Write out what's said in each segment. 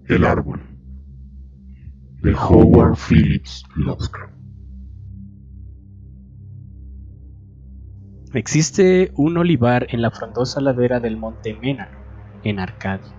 El árbol, de Howard Phillips Lovecraft. Existe un olivar en la frondosa ladera del monte Ménalo, en Arcadia,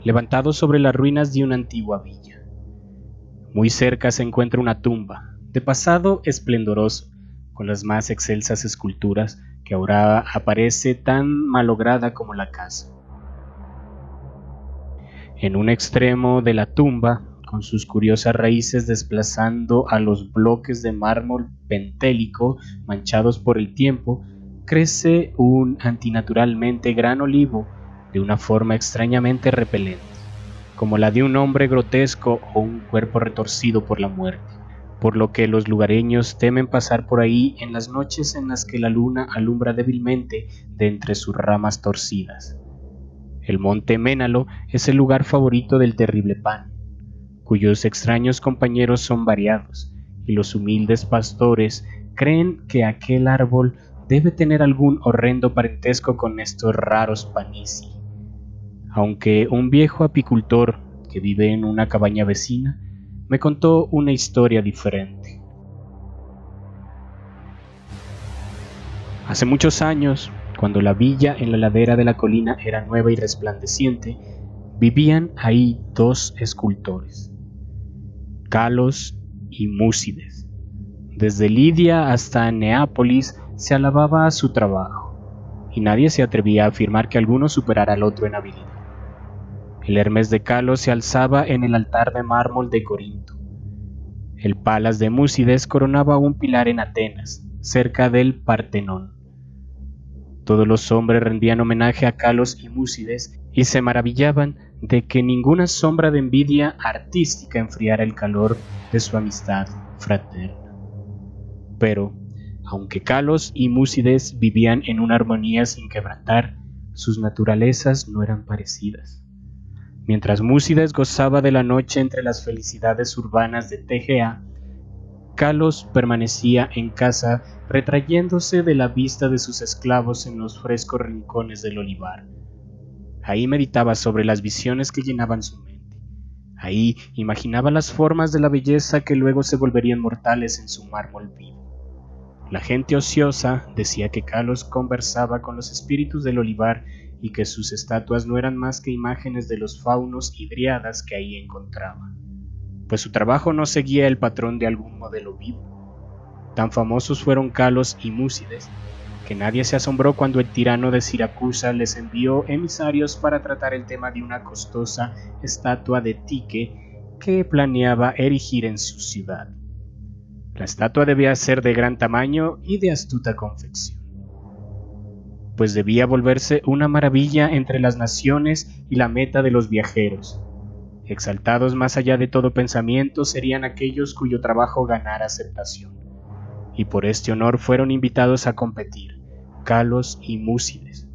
levantado sobre las ruinas de una antigua villa. Muy cerca se encuentra una tumba, de pasado esplendoroso, con las más excelsas esculturas, que ahora aparece tan malograda como la casa. En un extremo de la tumba, con sus curiosas raíces desplazando a los bloques de mármol pentélico manchados por el tiempo, crece un antinaturalmente gran olivo de una forma extrañamente repelente, como la de un hombre grotesco o un cuerpo retorcido por la muerte, por lo que los lugareños temen pasar por ahí en las noches en las que la luna alumbra débilmente de entre sus ramas torcidas. El monte Ménalo es el lugar favorito del terrible Pan, cuyos extraños compañeros son variados, y los humildes pastores creen que aquel árbol debe tener algún horrendo parentesco con estos raros Panici, aunque un viejo apicultor que vive en una cabaña vecina me contó una historia diferente. Hace muchos años, cuando la villa en la ladera de la colina era nueva y resplandeciente, vivían ahí dos escultores, Calos y Múcides. Desde Lidia hasta Neápolis se alababa a su trabajo, y nadie se atrevía a afirmar que alguno superara al otro en habilidad. El Hermes de Calos se alzaba en el altar de mármol de Corinto. El Palas de Múcides coronaba un pilar en Atenas, cerca del Partenón. Todos los hombres rendían homenaje a Calos y Múcides y se maravillaban de que ninguna sombra de envidia artística enfriara el calor de su amistad fraterna. Pero, aunque Calos y Múcides vivían en una armonía sin quebrantar, sus naturalezas no eran parecidas. Mientras Múcides gozaba de la noche entre las felicidades urbanas de Tegea, Calos permanecía en casa retrayéndose de la vista de sus esclavos en los frescos rincones del olivar. Ahí meditaba sobre las visiones que llenaban su mente. Ahí imaginaba las formas de la belleza que luego se volverían mortales en su mármol vivo. La gente ociosa decía que Calos conversaba con los espíritus del olivar y que sus estatuas no eran más que imágenes de los faunos y dríadas que ahí encontraba, pues su trabajo no seguía el patrón de algún modelo vivo. Tan famosos fueron Calos y Múcides, que nadie se asombró cuando el tirano de Siracusa les envió emisarios para tratar el tema de una costosa estatua de Tique que planeaba erigir en su ciudad. La estatua debía ser de gran tamaño y de astuta confección, pues debía volverse una maravilla entre las naciones y la meta de los viajeros. Exaltados más allá de todo pensamiento serían aquellos cuyo trabajo ganara aceptación, y por este honor fueron invitados a competir, Calos y Múcides.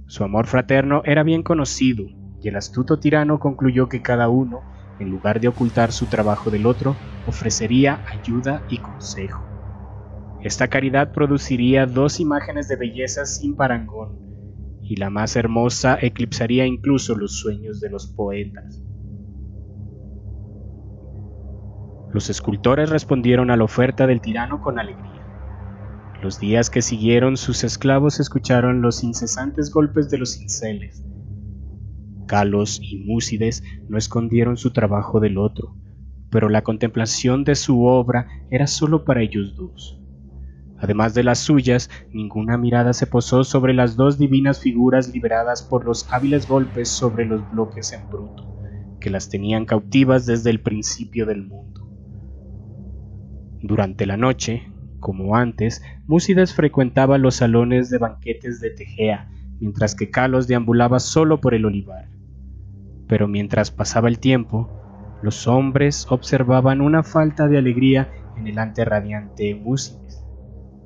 Su amor fraterno era bien conocido, y el astuto tirano concluyó que cada uno, en lugar de ocultar su trabajo del otro, ofrecería ayuda y consejo. Esta caridad produciría dos imágenes de belleza sin parangón, y la más hermosa eclipsaría incluso los sueños de los poetas. Los escultores respondieron a la oferta del tirano con alegría. Los días que siguieron, sus esclavos escucharon los incesantes golpes de los cinceles. Calos y Múcides no escondieron su trabajo del otro, pero la contemplación de su obra era solo para ellos dos. Además de las suyas, ninguna mirada se posó sobre las dos divinas figuras liberadas por los hábiles golpes sobre los bloques en bruto, que las tenían cautivas desde el principio del mundo. Durante la noche, como antes, Múcides frecuentaba los salones de banquetes de Tegea, mientras que Calos deambulaba solo por el olivar. Pero mientras pasaba el tiempo, los hombres observaban una falta de alegría en el antes radiante Múcides.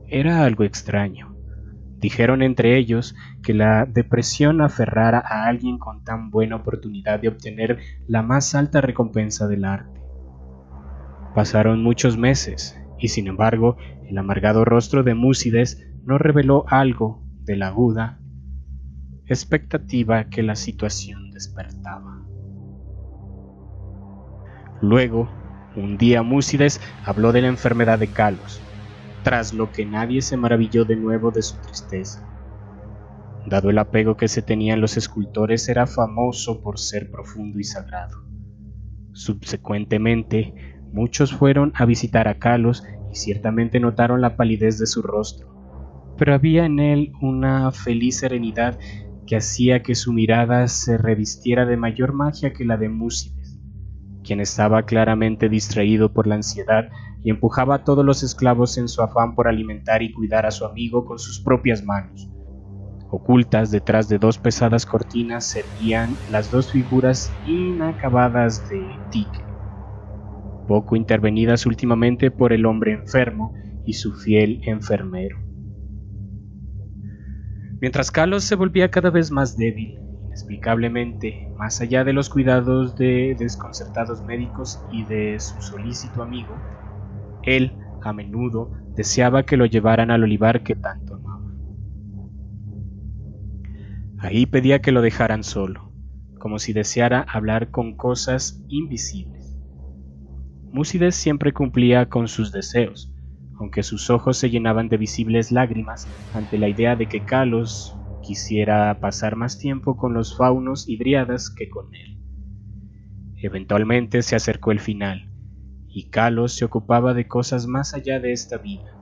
Era algo extraño. Dijeron entre ellos que la depresión aferrara a alguien con tan buena oportunidad de obtener la más alta recompensa del arte. Pasaron muchos meses, y sin embargo, el amargado rostro de Múcides no reveló algo de la aguda expectativa que la situación despertaba. Luego, un día Múcides habló de la enfermedad de Calos, tras lo que nadie se maravilló de nuevo de su tristeza. Dado el apego que se tenían los escultores, era famoso por ser profundo y sagrado. Subsecuentemente, muchos fueron a visitar a Calos y ciertamente notaron la palidez de su rostro, pero había en él una feliz serenidad que hacía que su mirada se revistiera de mayor magia que la de Múcides, quien estaba claramente distraído por la ansiedad y empujaba a todos los esclavos en su afán por alimentar y cuidar a su amigo con sus propias manos. Ocultas detrás de dos pesadas cortinas se erguían las dos figuras inacabadas de Tique, poco intervenidas últimamente por el hombre enfermo y su fiel enfermero. Mientras Calos se volvía cada vez más débil, inexplicablemente, más allá de los cuidados de desconcertados médicos y de su solícito amigo, él, a menudo, deseaba que lo llevaran al olivar que tanto amaba. Ahí pedía que lo dejaran solo, como si deseara hablar con cosas invisibles. Múcides siempre cumplía con sus deseos, aunque sus ojos se llenaban de visibles lágrimas ante la idea de que Calos quisiera pasar más tiempo con los faunos y dríadas que con él. Eventualmente se acercó el final, y Calos se ocupaba de cosas más allá de esta vida.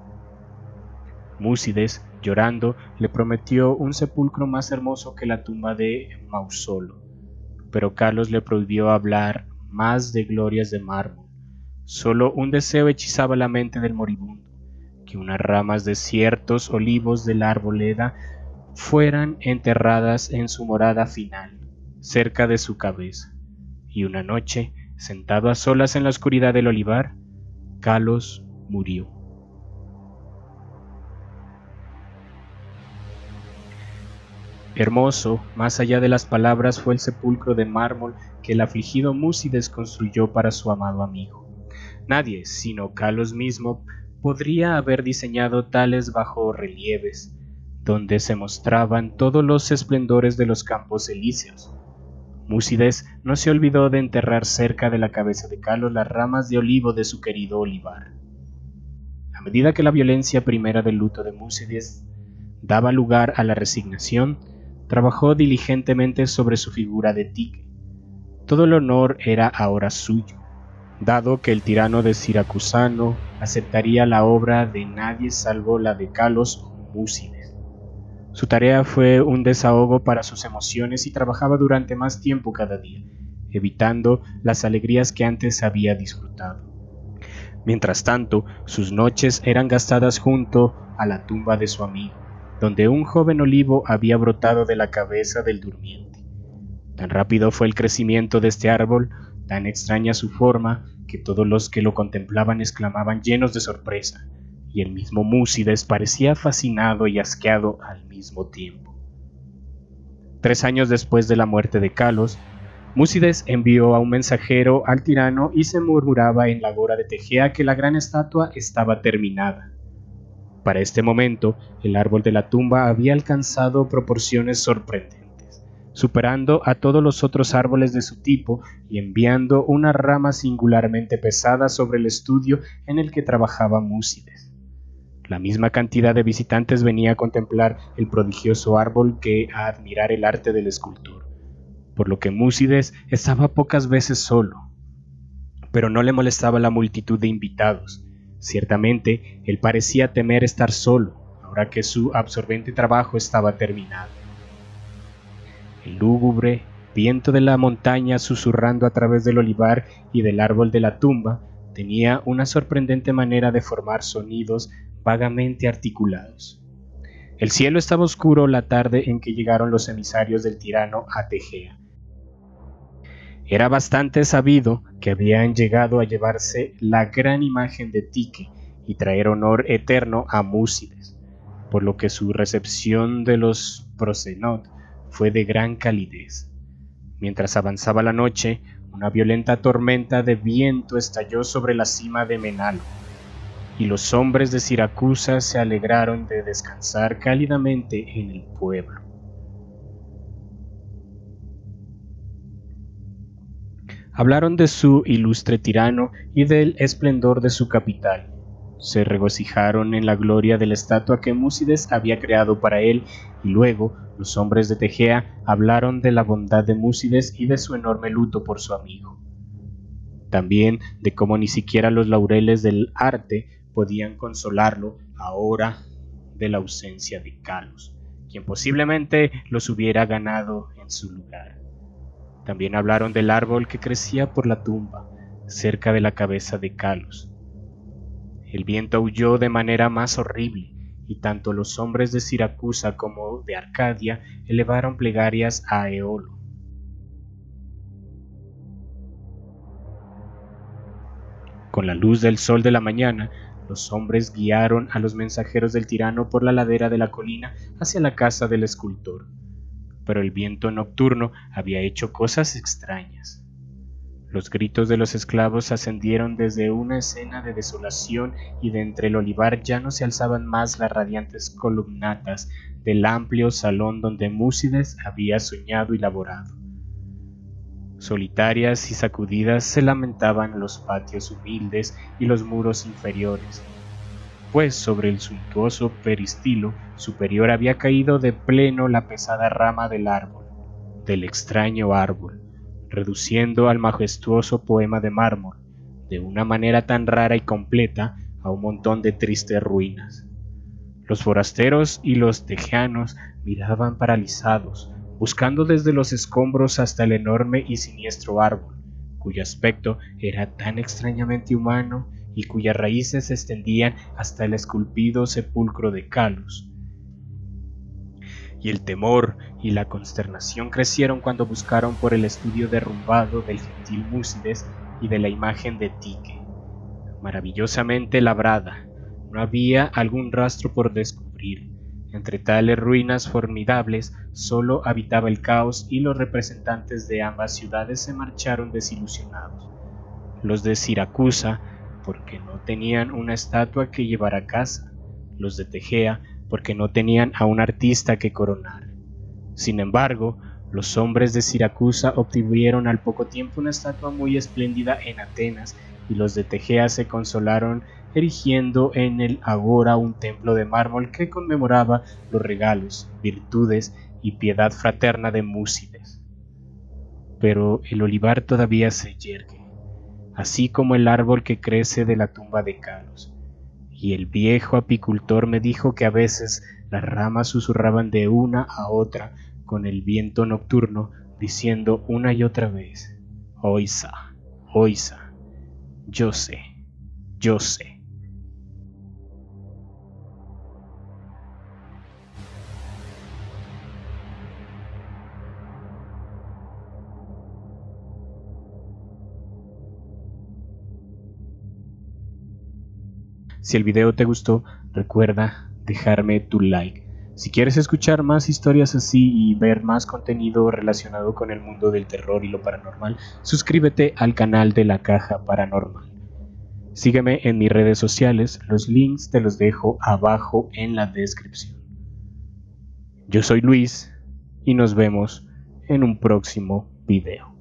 Múcides, llorando, le prometió un sepulcro más hermoso que la tumba de Mausolo, pero Calos le prohibió hablar más de glorias de mármol. Solo un deseo hechizaba la mente del moribundo, que unas ramas de ciertos olivos de la arboleda fueran enterradas en su morada final, cerca de su cabeza, y una noche, sentado a solas en la oscuridad del olivar, Calos murió. Hermoso, más allá de las palabras, fue el sepulcro de mármol que el afligido Múcides construyó para su amado amigo. Nadie, sino Calos mismo, podría haber diseñado tales bajorrelieves, donde se mostraban todos los esplendores de los campos elíseos. Múcides no se olvidó de enterrar cerca de la cabeza de Calos las ramas de olivo de su querido olivar. A medida que la violencia primera del luto de Múcides daba lugar a la resignación, trabajó diligentemente sobre su figura de Tique. Todo el honor era ahora suyo, dado que el tirano de Siracusano aceptaría la obra de nadie salvo la de Calos o Múcides. Su tarea fue un desahogo para sus emociones y trabajaba durante más tiempo cada día, evitando las alegrías que antes había disfrutado. Mientras tanto, sus noches eran gastadas junto a la tumba de su amigo, donde un joven olivo había brotado de la cabeza del durmiente. Tan rápido fue el crecimiento de este árbol, tan extraña su forma, que todos los que lo contemplaban exclamaban llenos de sorpresa, y el mismo Múcides parecía fascinado y asqueado al mismo tiempo. 3 años después de la muerte de Calos, Múcides envió a un mensajero al tirano y se murmuraba en la gora de Tegea que la gran estatua estaba terminada. Para este momento, el árbol de la tumba había alcanzado proporciones sorprendentes, superando a todos los otros árboles de su tipo y enviando una rama singularmente pesada sobre el estudio en el que trabajaba Múcides. La misma cantidad de visitantes venía a contemplar el prodigioso árbol que a admirar el arte del escultor, por lo que Múcides estaba pocas veces solo, pero no le molestaba la multitud de invitados. Ciertamente, él parecía temer estar solo, ahora que su absorbente trabajo estaba terminado. El lúgubre viento de la montaña susurrando a través del olivar y del árbol de la tumba tenía una sorprendente manera de formar sonidos vagamente articulados. El cielo estaba oscuro la tarde en que llegaron los emisarios del tirano a Tegea. Era bastante sabido que habían llegado a llevarse la gran imagen de Tique y traer honor eterno a Múcides, por lo que su recepción de los prosenot fue de gran calidez. Mientras avanzaba la noche, una violenta tormenta de viento estalló sobre la cima de Menalo, y los hombres de Siracusa se alegraron de descansar cálidamente en el pueblo. Hablaron de su ilustre tirano y del esplendor de su capital. Se regocijaron en la gloria de la estatua que Múcides había creado para él, y luego los hombres de Tegea hablaron de la bondad de Múcides y de su enorme luto por su amigo. También de cómo ni siquiera los laureles del arte podían consolarlo ahora de la ausencia de Calos, quien posiblemente los hubiera ganado en su lugar. También hablaron del árbol que crecía por la tumba, cerca de la cabeza de Calos. El viento aulló de manera más horrible, y tanto los hombres de Siracusa como de Arcadia elevaron plegarias a Eolo. Con la luz del sol de la mañana, los hombres guiaron a los mensajeros del tirano por la ladera de la colina hacia la casa del escultor. Pero el viento nocturno había hecho cosas extrañas. Los gritos de los esclavos ascendieron desde una escena de desolación, y de entre el olivar ya no se alzaban más las radiantes columnatas del amplio salón donde Múcides había soñado y laborado. Solitarias y sacudidas se lamentaban los patios humildes y los muros inferiores, pues sobre el suntuoso peristilo superior había caído de pleno la pesada rama del árbol, del extraño árbol, reduciendo al majestuoso poema de mármol, de una manera tan rara y completa, a un montón de tristes ruinas. Los forasteros y los tejeanos miraban paralizados, buscando desde los escombros hasta el enorme y siniestro árbol, cuyo aspecto era tan extrañamente humano y cuyas raíces se extendían hasta el esculpido sepulcro de Calos. Y el temor y la consternación crecieron cuando buscaron por el estudio derrumbado del gentil Múcides y de la imagen de Tique, maravillosamente labrada. No había algún rastro por descubrir. Entre tales ruinas formidables solo habitaba el caos, y los representantes de ambas ciudades se marcharon desilusionados. Los de Siracusa, porque no tenían una estatua que llevar a casa; los de Tegea, porque no tenían a un artista que coronar. Sin embargo, los hombres de Siracusa obtuvieron al poco tiempo una estatua muy espléndida en Atenas, y los de Tegea se consolaron erigiendo en el agora un templo de mármol que conmemoraba los regalos, virtudes y piedad fraterna de Múcides. Pero el olivar todavía se yergue, así como el árbol que crece de la tumba de Calos. Y el viejo apicultor me dijo que a veces las ramas susurraban de una a otra con el viento nocturno, diciendo una y otra vez: Oisa, Oisa, yo sé, yo sé. Si el video te gustó, recuerda dejarme tu like. Si quieres escuchar más historias así y ver más contenido relacionado con el mundo del terror y lo paranormal, suscríbete al canal de La Caja Paranormal. Sígueme en mis redes sociales, los links te los dejo abajo en la descripción. Yo soy Luis y nos vemos en un próximo video.